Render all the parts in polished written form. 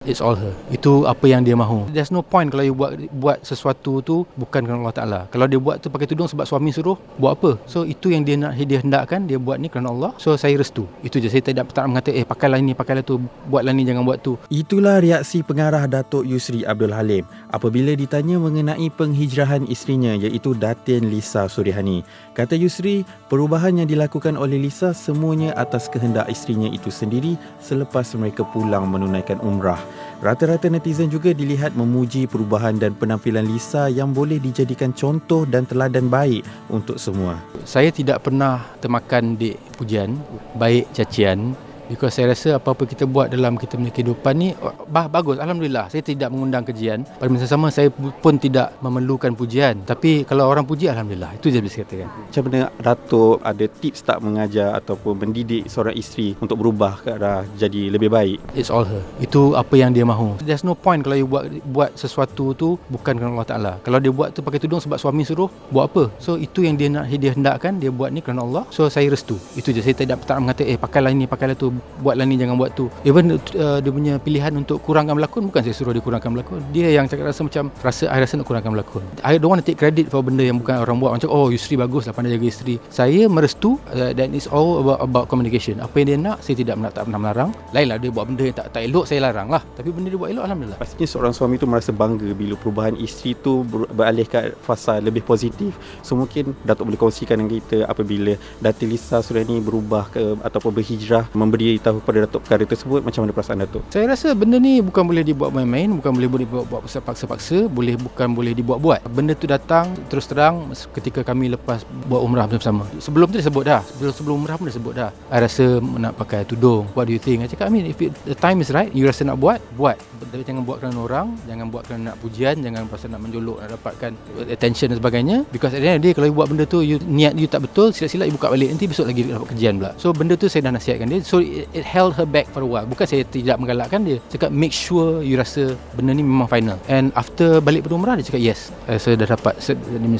It's all her. Itu apa yang dia mahu. There's no point kalau you buat sesuatu tu bukan kerana Allah Ta'ala. Kalau dia buat tu pakai tudung sebab suami suruh, buat apa? So itu yang dia hendakkan, dia buat ni kerana Allah. So saya restu. Itu je. Saya tak nak mengata pakailah ni, pakailah tu, buatlah ni, jangan buat tu. Itulah reaksi pengarah Datuk Yusri Abdul Halim apabila ditanya mengenai penghijrahan isterinya iaitu Datin Lisa Surihani. Kata Yusri, perubahan yang dilakukan oleh Lisa semuanya atas kehendak isterinya itu sendiri selepas mereka pulang menunaikan umrah. Rata-rata netizen juga dilihat memuji perubahan dan penampilan Lisa yang boleh dijadikan contoh dan teladan baik untuk semua. Saya tidak pernah termakan di pujian, baik cacian. Because saya rasa apa-apa kita buat dalam kita punya kehidupan ni bagus, Alhamdulillah. Saya tidak mengundang kejian. Pada masa sama saya pun tidak memerlukan pujian. Tapi kalau orang puji, Alhamdulillah. Itu je bisa katakan. Macam mana Datuk ada tips tak mengajar ataupun mendidik seorang isteri untuk berubah ke arah jadi lebih baik? It's all her. Itu apa yang dia mahu. There's no point kalau you buat sesuatu tu bukan kerana Allah Ta'ala. Kalau dia buat tu pakai tudung sebab suami suruh, buat apa? So itu yang dia hendakkan, dia buat ni kerana Allah. So saya restu. Itu je. Saya tak nak mengata pakailah ni, pakailah tu, buatlah ni, jangan buat tu. Even dia punya pilihan untuk kurangkan berlakon, bukan saya suruh dia kurangkan berlakon. Dia yang cakap rasa macam I rasa nak kurangkan berlakon. I don't want to take credit for benda yang bukan orang buat. Macam Yusri bagus lah, pandai jaga isteri. Saya merestu dan it's all about communication. Apa yang dia nak, saya tak pernah melarang. Lainlah dia buat benda yang tak elok, saya larang lah. Tapi benda dia buat elok, Alhamdulillah. Pastinya seorang suami tu merasa bangga bila perubahan isteri tu beralih ke fasa lebih positif. So mungkin Datuk boleh kongsikan dengan kita apabila Datin Lisa Surihani berubah ataupun berhijrah, memberi tahu kepada Datuk perkara tersebut, macam mana perasaan Datuk? Saya rasa benda ni bukan boleh dibuat main-main, bukan boleh dibuat paksa-paksa, bukan boleh dibuat-buat. Benda tu datang terus terang ketika kami lepas buat umrah bersama. Sebelum tu dia sebut dah, sebelum umrah pun dia sebut dah. I rasa nak pakai tudung. What do you think? I cakap, if the time is right, you rasa nak buat. Tapi jangan buat kerana orang, jangan buat kerana nak pujian, jangan pasal nak menjolok, nak dapatkan attention dan sebagainya. Because at the end of the day, kalau you buat benda tu, niat you tak betul, silap-silap you buka balik, nanti besok lagi dapat kejian pula. So benda tu saya dah nasihatkan dia. So it held her back for a while. Bukan saya tidak menggalakkan dia, cakap make sure you rasa benda ni memang final. And after balik pada umrah, dia cakap yes, saya dah dapat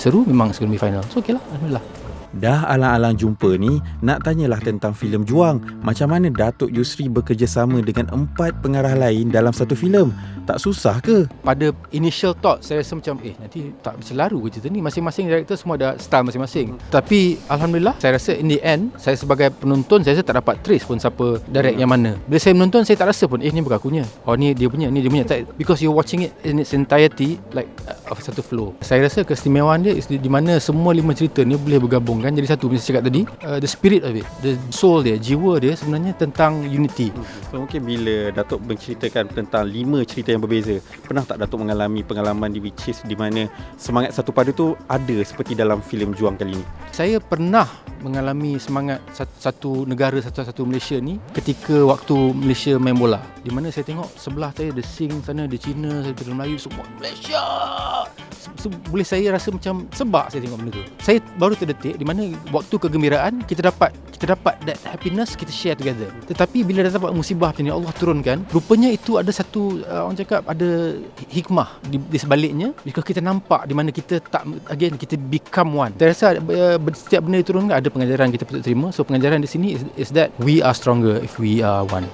seru, memang it's going to be final. So okay lah, Alhamdulillah. Dah alang-alang jumpa ni, nak tanyalah tentang filem Juang. Macam mana Datuk Yusri bekerjasama dengan 4 pengarah lain dalam satu filem? Tak susah ke? Pada initial thought, saya rasa macam nanti tak bercelaru ke cerita ni. Masing-masing director semua ada style masing-masing. Tapi Alhamdulillah, saya rasa in the end, saya sebagai penonton, saya rasa tak dapat trace pun siapa direct yang mana. Bila saya menonton, saya tak rasa pun ni bukan akunya, ni dia punya, ni dia punya. Because you're watching it in its entirety, like of satu flow. Saya rasa keistimewaan dia di mana semua 5 cerita ni boleh bergabung kan jadi satu. Macam saya cakap tadi, the spirit of it, the soul dia, jiwa dia sebenarnya tentang unity. So mungkin bila Datuk menceritakan tentang 5 cerita yang berbeza, pernah tak Datuk mengalami pengalaman di which is di mana semangat satu padu tu ada seperti dalam filem Juang kali ni? Saya pernah mengalami semangat satu negara, satu Malaysia ni ketika waktu Malaysia main bola, di mana saya tengok sebelah saya ada Sing sana, ada Cina, ada Melayu, semua Malaysia. Boleh saya rasa macam sebab saya tengok benda tu. Saya baru terdetik di mana waktu kegembiraan kita dapat that happiness, kita share together. Tetapi bila dah dapat musibah macam ni, Allah turunkan, rupanya itu ada satu orang cakap ada hikmah di sebaliknya, because kita nampak di mana kita kita become one. Saya rasa setiap benda diturunkan ada pengajaran kita patut terima. So pengajaran di sini is that we are stronger if we are one.